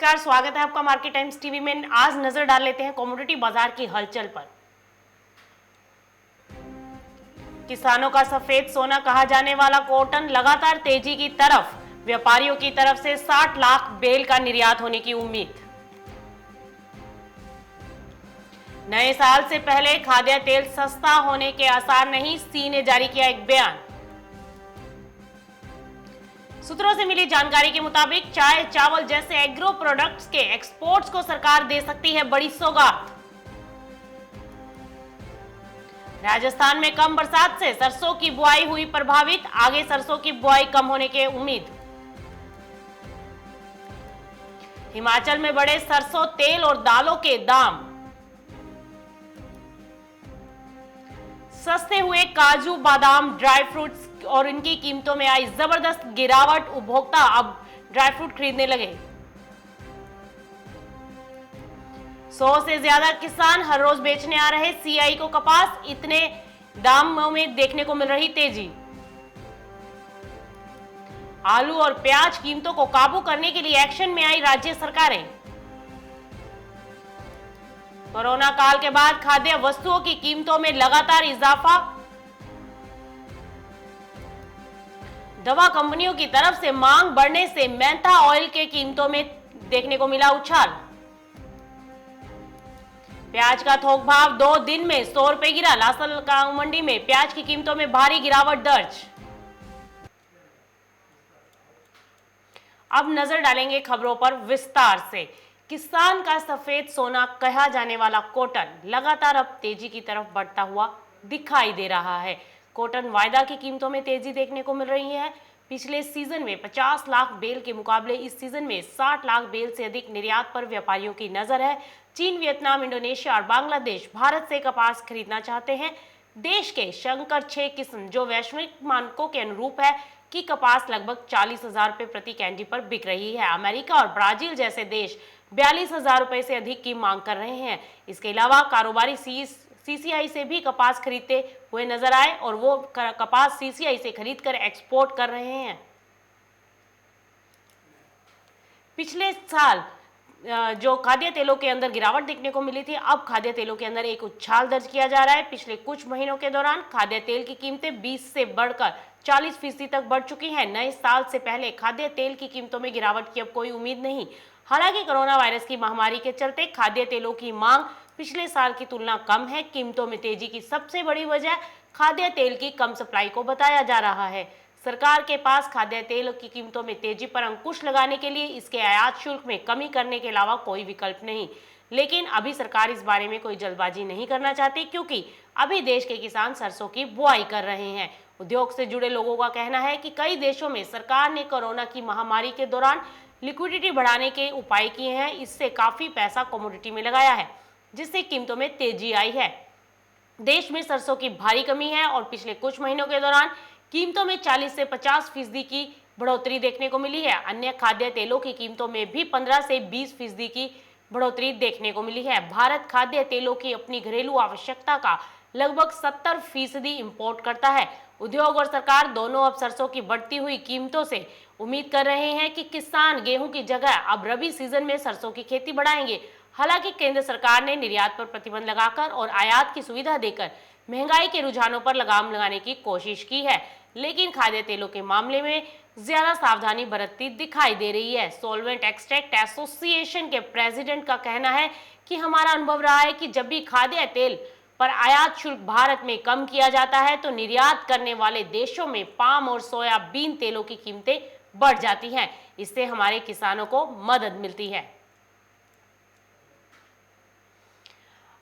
नमस्कार, स्वागत है आपका मार्केट टाइम्स टीवी में। आज नजर डाल लेते हैं कमोडिटी बाजार की हलचल पर। किसानों का सफेद सोना कहा जाने वाला कॉटन लगातार तेजी की तरफ। व्यापारियों की तरफ से 60 लाख बेल का निर्यात होने की उम्मीद। नए साल से पहले खाद्य तेल सस्ता होने के आसार नहीं, सी ने जारी किया एक बयान। सूत्रों से मिली जानकारी के मुताबिक चाय चावल जैसे एग्रो प्रोडक्ट्स के एक्सपोर्ट्स को सरकार दे सकती है बड़ी सौगात। राजस्थान में कम बरसात से सरसों की बुआई हुई प्रभावित, आगे सरसों की बुआई कम होने की उम्मीद। हिमाचल में बढ़े सरसों तेल और दालों के दाम। सस्ते हुए काजू बादाम ड्राई फ्रूट्स और इनकी कीमतों में आई जबरदस्त गिरावट, उपभोक्ता अब ड्राई फ्रूट खरीदने लगे। 100 से ज्यादा किसान हर रोज बेचने आ रहे सीआई को कपास, इतने दामों में देखने को मिल रही तेजी। आलू और प्याज कीमतों को काबू करने के लिए एक्शन में आई राज्य सरकारें। कोरोना काल के बाद खाद्य वस्तुओं की कीमतों में लगातार इजाफा। दवा कंपनियों की तरफ से मांग बढ़ने से मेंथा ऑयल के कीमतों में देखने को मिला उछाल। प्याज का थोक भाव 2 दिन में 100 रुपए गिरा। लासल गांव मंडी में प्याज की कीमतों में भारी गिरावट दर्ज। अब नजर डालेंगे खबरों पर विस्तार से। किसान का सफेद सोना कहा जाने वाला कॉटन लगातार अब तेजी की तरफ बढ़ता हुआ दिखाई दे रहा है। कॉटन वायदा की कीमतों में तेजी देखने को मिल रही है। पिछले सीजन में 50 लाख बेल के मुकाबले इस सीजन में 60 लाख बेल से अधिक निर्यात पर व्यापारियों की नजर है। चीन, वियतनाम, इंडोनेशिया और बांग्लादेश भारत से कपास खरीदना चाहते हैं। देश के शंकर 6 किस्म जो वैश्विक मानकों के अनुरूप है कि कपास लगभग 40,000 रुपए प्रति कैंडी पर बिक रही है। अमेरिका और ब्राजील जैसे देश 42,000 रुपए से अधिक की मांग कर रहे हैं। इसके अलावा कारोबारी सीसीआई से भी कपास खरीदते हुए नजर आए और वो कपास सीसीआई से खरीदकर एक्सपोर्ट कर रहे हैं। पिछले साल जो खाद्य तेलों के अंदर गिरावट देखने को मिली थी, अब खाद्य तेलों के अंदर एक उछाल दर्ज किया जा रहा है। पिछले कुछ महीनों के दौरान खाद्य तेल की कीमतें 20 से बढ़कर 40% तक बढ़ चुकी हैं। नए साल से पहले खाद्य तेल की कीमतों में गिरावट की अब कोई उम्मीद नहीं। हालांकि कोरोना वायरस की महामारी के चलते खाद्य तेलों की मांग पिछले साल की तुलना कम है। कीमतों में तेजी की सबसे बड़ी वजह खाद्य तेल की कम सप्लाई को बताया जा रहा है। सरकार के पास खाद्य तेल की कीमतों में तेजी पर अंकुश लगाने के लिए इसके आयात शुल्क में कमी करने के अलावा कोई विकल्प नहीं। लेकिन अभी सरकार इस बारे में कोई जल्दबाजी नहीं करना चाहती, क्योंकि अभी देश के किसान सरसों की बुआई कर रहे हैं। उद्योग से जुड़े लोगों का कहना है कि कई देशों में सरकार ने कोरोना की महामारी के दौरान लिक्विडिटी बढ़ाने के उपाय किए हैं। इससे काफी पैसा कमोडिटी में लगाया है, जिससे कीमतों में तेजी आई है। देश में सरसों की भारी कमी है और पिछले कुछ महीनों के दौरान कीमतों में 40 से 50% की बढ़ोतरी देखने को मिली है। अन्य खाद्य तेलों की कीमतों में भी 15 से 20% की बढ़ोतरी देखने को मिली है। भारत खाद्य तेलों की अपनी घरेलू आवश्यकता का लगभग 70% इंपोर्ट करता है। उद्योग और सरकार दोनों अब सरसों की बढ़ती हुई कीमतों से उम्मीद कर रहे हैं कि किसान गेहूं की जगह अब रबी सीजन में सरसों की खेती बढ़ाएंगे। हालांकि केंद्र सरकार ने निर्यात पर प्रतिबंध लगाकर और आयात की सुविधा देकर महंगाई के रुझानों पर लगाम लगाने की कोशिश की है, लेकिन खाद्य तेलों के मामले में ज्यादा सावधानी बरतती दिखाई दे रही है। सॉल्वेंट एक्सट्रैक्ट एसोसिएशन के प्रेसिडेंट का कहना है कि हमारा अनुभव रहा है कि जब भी खाद्य तेल पर आयात शुल्क भारत में कम किया जाता है तो निर्यात करने वाले देशों में पाम और सोयाबीन तेलों की कीमतें बढ़ जाती हैं। इससे हमारे किसानों को मदद मिलती है।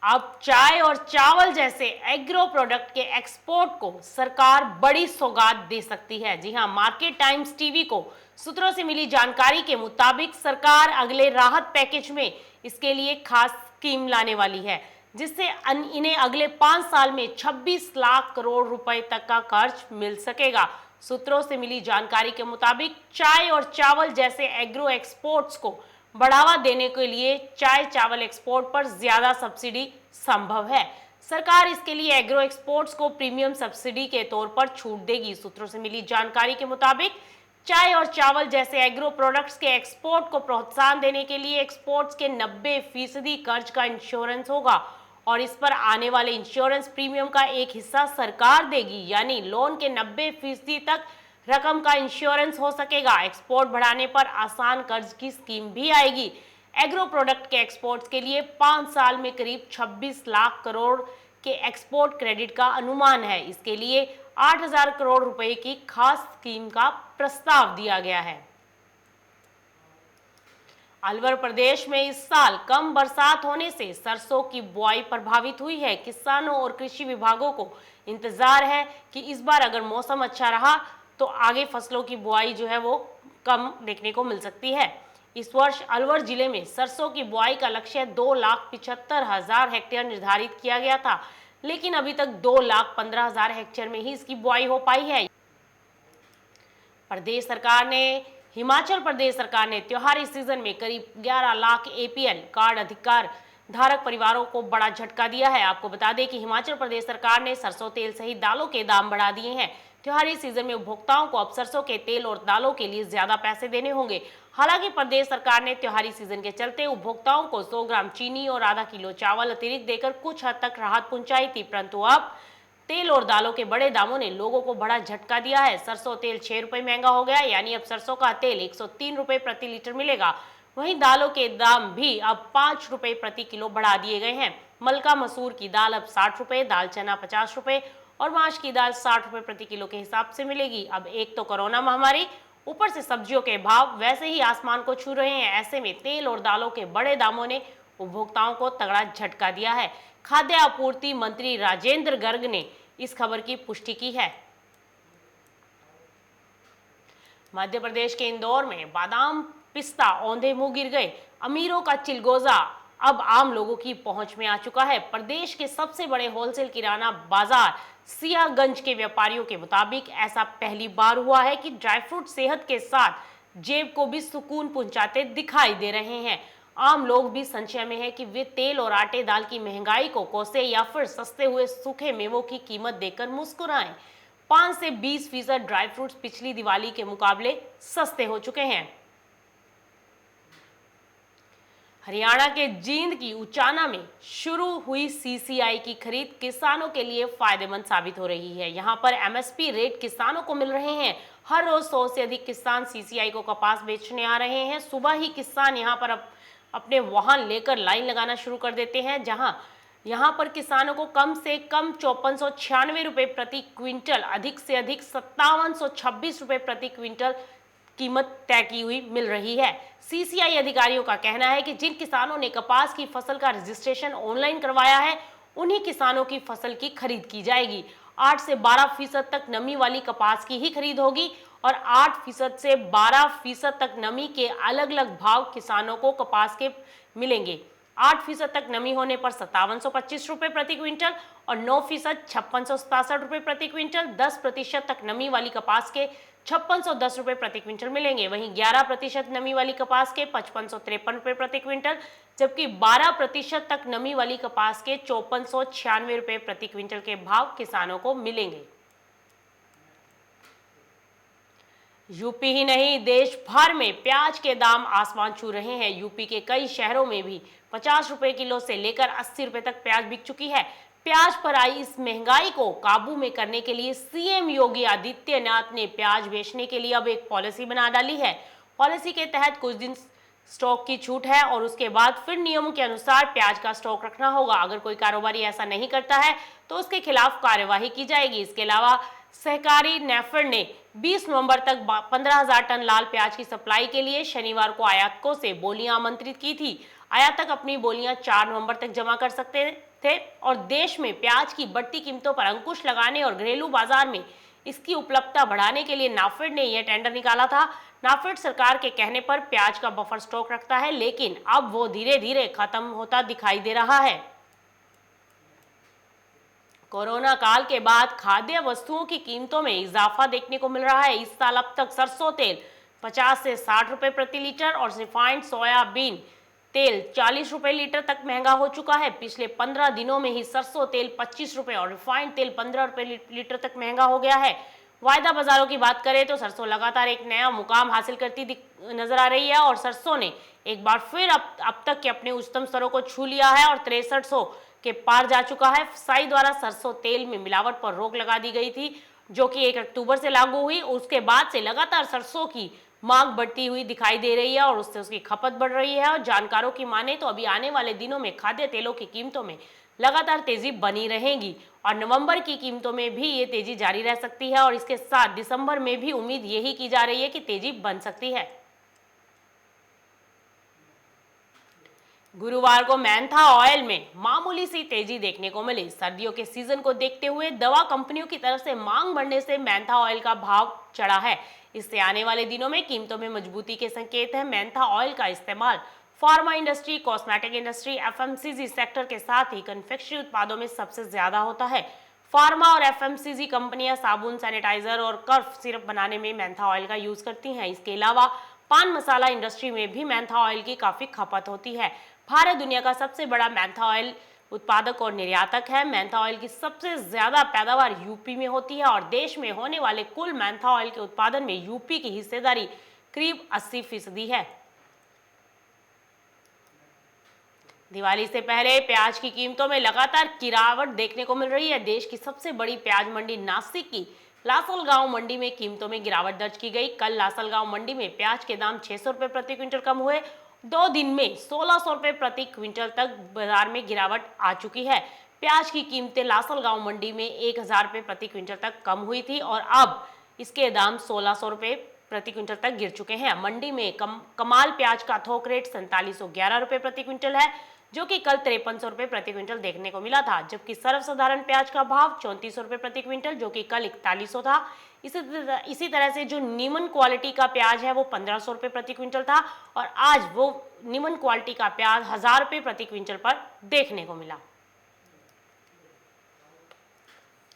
अब चाय और चावल जैसे एग्रो प्रोडक्ट के एक्सपोर्ट को सरकार बड़ी सौगात दे सकती है। जी हां, मार्केट टाइम्स टीवी को सूत्रों से मिली जानकारी के मुताबिक सरकार अगले राहत पैकेज में इसके लिए खास स्कीम लाने वाली है, जिससे इन्हें अगले 5 साल में 26 लाख करोड़ रुपए तक का खर्च मिल सकेगा। सूत्रों से मिली जानकारी के मुताबिक चाय और चावल जैसे एग्रो एक्सपोर्ट्स को बढ़ावा देने के लिए चाय चावल एक्सपोर्ट पर ज्यादा सब्सिडी संभव है। सरकार इसके लिए एग्रो एक्सपोर्ट्स को प्रीमियम सब्सिडी के तौर पर छूट देगी। सूत्रों से मिली जानकारी के मुताबिक चाय और चावल जैसे एग्रो प्रोडक्ट्स के एक्सपोर्ट को प्रोत्साहन देने के लिए एक्सपोर्ट्स के 90% कर्ज का इंश्योरेंस होगा और इस पर आने वाले इंश्योरेंस प्रीमियम का एक हिस्सा सरकार देगी, यानी लोन के 90% तक रकम का इंश्योरेंस हो सकेगा। एक्सपोर्ट बढ़ाने पर आसान कर्ज की स्कीम भी आएगी। एग्रो प्रोडक्ट के एक्सपोर्ट्स के लिए 5 साल में करीब 26 लाख करोड़ के एक्सपोर्ट क्रेडिट का अनुमान है। इसके लिए 8,000 करोड़ रुपए की खास स्कीम का प्रस्ताव दिया गया है। अलवर प्रदेश में इस साल कम बरसात होने से सरसों की बुआई प्रभावित हुई है। किसानों और कृषि विभागों को इंतजार है कि इस बार अगर मौसम अच्छा रहा तो आगे फसलों की बुआई जो है वो कम देखने को मिल सकती है। इस वर्ष अलवर जिले में सरसों की बुआई का लक्ष्य 2,75,000 हेक्टेयर निर्धारित किया गया था, लेकिन अभी तक 2,15,000 हेक्टेयर में ही इसकी बुआई हो पाई है। हिमाचल प्रदेश सरकार ने त्योहारी सीजन में करीब 11 लाख एपीएल कार्ड अधिकार धारक परिवारों को बड़ा झटका दिया है। आपको बता दें कि हिमाचल प्रदेश सरकार ने सरसों तेल सहित दालों के दाम बढ़ा दिए हैं। त्योहारी सीजन में उपभोक्ताओं को अब सरसों के तेल और दालों के लिए ज्यादा पैसे देने होंगे। हालांकि प्रदेश सरकार ने त्योहारी सीजन के चलते उपभोक्ताओं को 100 ग्राम चीनी और आधा किलो चावल अतिरिक्त देकर कुछ हद तक राहत पहुंचाई थी, परंतु अब तेल और दालों के बड़े दामों ने लोगों को बड़ा झटका दिया है। सरसों तेल 6 रुपए महंगा हो गया, यानी अब सरसों का तेल 103 रुपए प्रति लीटर मिलेगा। वहीं दालों के दाम भी अब 5 रुपए प्रति किलो बढ़ा दिए गए हैं। मलका मसूर की दाल अब 60 रुपए, दाल चना 50 रुपए और माश की दाल 60 रुपए प्रति किलो के हिसाब से मिलेगी। अब एक तो कोरोना महामारी, ऊपर से सब्जियों के भाव वैसे ही आसमान को छू रहे हैं। ऐसे में तेल और दालों के बड़े दामों ने उपभोक्ताओं को तगड़ा झटका दिया है। खाद्य आपूर्ति मंत्री राजेंद्र गर्ग ने इस खबर की पुष्टि की है। मध्य प्रदेश के इंदौर में बादाम, पिस्ता, औंधे मुंह गिर गए। अमीरों का चिलगोजा अब आम लोगों की पहुंच में आ चुका है। प्रदेश के सबसे बड़े होलसेल किराना बाजार सियागंज के व्यापारियों के मुताबिक ऐसा पहली बार हुआ है कि ड्राई फ्रूट सेहत के साथ जेब को भी सुकून पहुंचाते दिखाई दे रहे हैं। आम लोग भी संशय में है कि वे तेल और आटे दाल की महंगाई को कोसे या फिर सस्ते हुए सूखे मेवों की कीमत देकर मुस्कुराएं। 5 से 20% ड्राई फ्रूट्स पिछली दिवाली के मुकाबले सस्ते हो चुके हैं। हरियाणा के जींद की उचाना में शुरू हुई सीसीआई की खरीद किसानों के लिए फायदेमंद साबित हो रही है। यहां पर एमएसपी रेट किसानों को मिल रहे हैं। हर रोज 100 से अधिक किसान सीसीआई को कपास बेचने आ रहे हैं। सुबह ही किसान यहां पर अपने वाहन लेकर लाइन लगाना शुरू कर देते हैं, यहाँ पर किसानों को कम से कम 5496 रुपए प्रति क्विंटल, अधिक से अधिक 5726 रुपए प्रति क्विंटल कीमत तय की हुई मिल रही है। सीसीआई अधिकारियों का कहना है कि जिन किसानों ने कपास की फसल का रजिस्ट्रेशन ऑनलाइन करवाया है, उन्हीं किसानों की फसल की खरीद की जाएगी। 8 से 12% तक नमी वाली कपास की ही खरीद होगी और 8% से 12% तक नमी के अलग अलग भाव किसानों को कपास के मिलेंगे। 8% तक नमी होने पर 5725 रुपए प्रति क्विंटल और 9% 5667 रुपए प्रति क्विंटल। 10% तक नमी वाली कपास के 5610 रुपए प्रति क्विंटल मिलेंगे। वहीं 11% नमी वाली कपास के 5553 रुपए प्रति क्विंटल, जबकि 12% तक नमी वाली कपास के 5496 रुपए प्रति क्विंटल के भाव किसानों को मिलेंगे। यूपी ही नहीं, देश भर में प्याज के दाम आसमान छू रहे हैं। यूपी के कई शहरों में भी 50 रुपए किलो से लेकर 80 रुपए तक प्याज बिक चुकी है। प्याज पर आई इस महंगाई को काबू में करने के लिए सीएम योगी आदित्यनाथ ने प्याज बेचने के लिए अब एक पॉलिसी बना डाली है। पॉलिसी के तहत कुछ दिन स्टॉक की छूट है और उसके बाद फिर नियमों के अनुसार प्याज का स्टॉक रखना होगा। अगर कोई कारोबारी ऐसा नहीं करता है तो उसके खिलाफ कार्यवाही की जाएगी। इसके अलावा सहकारी नेफेड ने 20 नवंबर तक 15,000 टन लाल प्याज की सप्लाई के लिए शनिवार को आयातकों से बोलियां आमंत्रित की थी। आयातक अपनी बोलियां 4 नवंबर तक जमा कर सकते थे और देश में प्याज की बढ़ती कीमतों पर अंकुश लगाने और घरेलू बाजार में इसकी उपलब्धता बढ़ाने के लिए नाफेड ने यह टेंडर निकाला था। नाफेड सरकार के कहने पर प्याज का बफर स्टॉक रखता है, लेकिन अब वो धीरे धीरे खत्म होता दिखाई दे रहा है। कोरोना काल के बाद खाद्य वस्तुओं की कीमतों में इजाफा देखने को मिल रहा है। इस साल अब तक सरसों तेल 50 से 60 रुपए प्रति लीटर और रिफाइंड सोयाबीन तेल 40 रुपए लीटर तक महंगा हो चुका है। पिछले 15 दिनों में ही सरसों तेल 25 रुपए और रिफाइंड तेल 15 रुपए लीटर तक महंगा हो गया है। वायदा बाजारों की बात करें तो सरसों लगातार एक नया मुकाम हासिल करती नजर आ रही है और सरसों ने एक बार फिर अब तक के अपने उच्चतम स्तरों को छू लिया है और 6300 के पार जा चुका है। FSSAI द्वारा सरसों तेल में मिलावट पर रोक लगा दी गई थी, जो कि 1 अक्टूबर से लागू हुई। उसके बाद से लगातार सरसों की मांग बढ़ती हुई दिखाई दे रही है और उससे उसकी खपत बढ़ रही है। और जानकारों की माने तो अभी आने वाले दिनों में खाद्य तेलों की कीमतों में लगातार तेजी बनी रहेगी और नवंबर की कीमतों में भी ये तेजी जारी रह सकती है और इसके साथ दिसंबर में भी उम्मीद यही की जा रही है कि तेजी बन सकती है। गुरुवार को मेंथा ऑयल में मामूली सी तेजी देखने को मिली। सर्दियों के सीजन को देखते हुए दवा कंपनियों की तरफ से मांग बढ़ने से मेंथा ऑयल का भाव चढ़ा है। इससे आने वाले दिनों में कीमतों में मजबूती के संकेत हैं। मेंथा ऑयल का इस्तेमाल pharma industry, cosmetic industry, FMCG sector के साथ ही कन्फेक्शनरी उत्पादों में सबसे ज्यादा होता है। फार्मा और FMCG कंपनियां साबुन, सैनिटाइजर और कफ सिरप बनाने में मेंथा ऑयल का यूज करती हैं। इसके अलावा पान मसाला इंडस्ट्री में भी मेंथा ऑयल की काफी खपत होती है। भारत दुनिया का सबसे बड़ा मेंथा ऑयल उत्पादक और निर्यातक है। मेंथा ऑयल की सबसे ज्यादा पैदावार यूपी में होती है और देश में होने वाले कुल मेंथा ऑयल के उत्पादन में यूपी की हिस्सेदारी करीब 80% है। दिवाली से पहले प्याज की कीमतों में लगातार गिरावट देखने को मिल रही है। देश की सबसे बड़ी प्याज मंडी नासिक की लासलगांव मंडी में कीमतों में गिरावट दर्ज की गई। कल लासलगांव मंडी में प्याज के दाम 600 रुपए प्रति क्विंटल कम हुए। 2 दिन में 1600 रुपए प्रति क्विंटल तक बाजार में गिरावट आ चुकी है। प्याज की कीमतें लासलगांव मंडी में 1000 रुपए प्रति क्विंटल तक कम हुई थी और अब इसके दाम 1600 रुपए प्रति क्विंटल तक गिर चुके हैं। मंडी में कमाल प्याज का थोक रेट 4711 रुपए प्रति क्विंटल है, जो कि कल 5300 रुपए प्रति क्विंटल देखने को मिला था, जबकि सर्वसाधारण प्याज का भाव 3400 रुपए प्रति क्विंटल, जो कि कल 4100 था। इसी तरह से जो निमन क्वालिटी का प्याज है वो 1500 रुपए प्रति क्विंटल था और आज वो निमन क्वालिटी का प्याज 1000 रुपए प्रति क्विंटल पर देखने को मिला।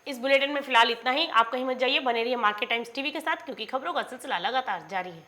इस बुलेटिन में फिलहाल इतना ही। आप कहीं मत जाइए, बने रहिए मार्केट टाइम्स टीवी के साथ, क्योंकि खबरों का सिलसिला लगातार जारी है।